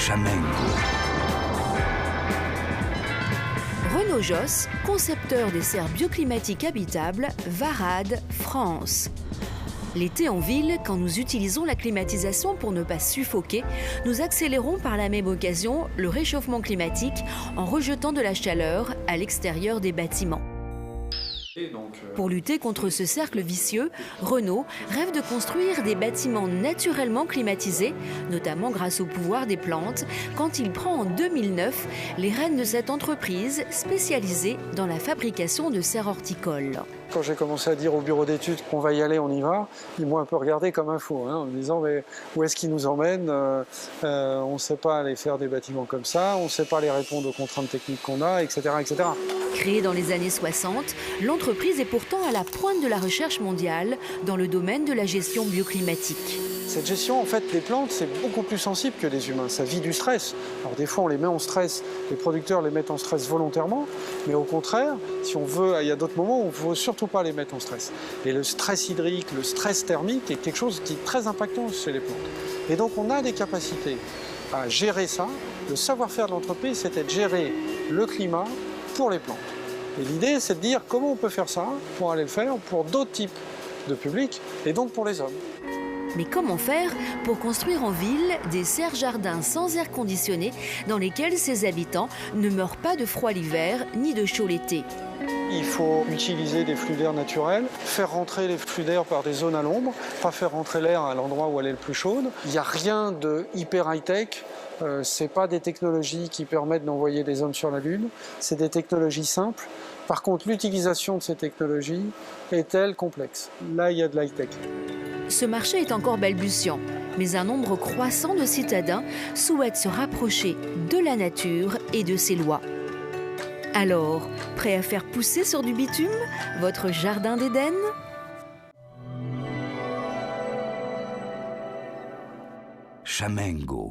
Chamengo. Renaud Josse, concepteur des serres bioclimatiques habitables, Varade, France. L'été en ville, quand nous utilisons la climatisation pour ne pas suffoquer, nous accélérons par la même occasion le réchauffement climatique en rejetant de la chaleur à l'extérieur des bâtiments. Pour lutter contre ce cercle vicieux, Renaud rêve de construire des bâtiments naturellement climatisés, notamment grâce au pouvoir des plantes, quand il prend en 2009 les rênes de cette entreprise spécialisée dans la fabrication de serres horticoles. Quand j'ai commencé à dire au bureau d'études qu'on va y aller, on y va, ils m'ont un peu regardé comme un fou, en me disant mais où est-ce qu'ils nous emmènent, on ne sait pas aller faire des bâtiments comme ça, on ne sait pas les répondre aux contraintes techniques qu'on a, etc., etc. Créée dans les années 60, l'entreprise est pourtant à la pointe de la recherche mondiale dans le domaine de la gestion bioclimatique. Cette gestion, en fait, les plantes, c'est beaucoup plus sensible que les humains. Ça vit du stress. Alors des fois, on les met en stress, les producteurs les mettent en stress volontairement, mais au contraire, si on veut, il y a d'autres moments où il ne faut surtout pas les mettre en stress. Et le stress hydrique, le stress thermique est quelque chose qui est très impactant chez les plantes. Et donc, on a des capacités à gérer ça. Le savoir-faire de l'entreprise, c'était de gérer le climat pour les plantes. Et l'idée, c'est de dire comment on peut faire ça pour aller le faire pour d'autres types de publics et donc pour les hommes. Mais comment faire pour construire en ville des serres-jardins sans air conditionné dans lesquels ses habitants ne meurent pas de froid l'hiver ni de chaud l'été? Il faut utiliser des flux d'air naturels, faire rentrer les flux d'air par des zones à l'ombre, pas faire rentrer l'air à l'endroit où elle est le plus chaude. Il n'y a rien de hyper high-tech. Ce n'est pas des technologies qui permettent d'envoyer des hommes sur la Lune, c'est des technologies simples. Par contre, l'utilisation de ces technologies est-elle complexe? Là, il y a de l'high-tech. Ce marché est encore balbutiant, mais un nombre croissant de citadins souhaitent se rapprocher de la nature et de ses lois. Alors, prêt à faire pousser sur du bitume votre jardin d'Éden ? Chamengo.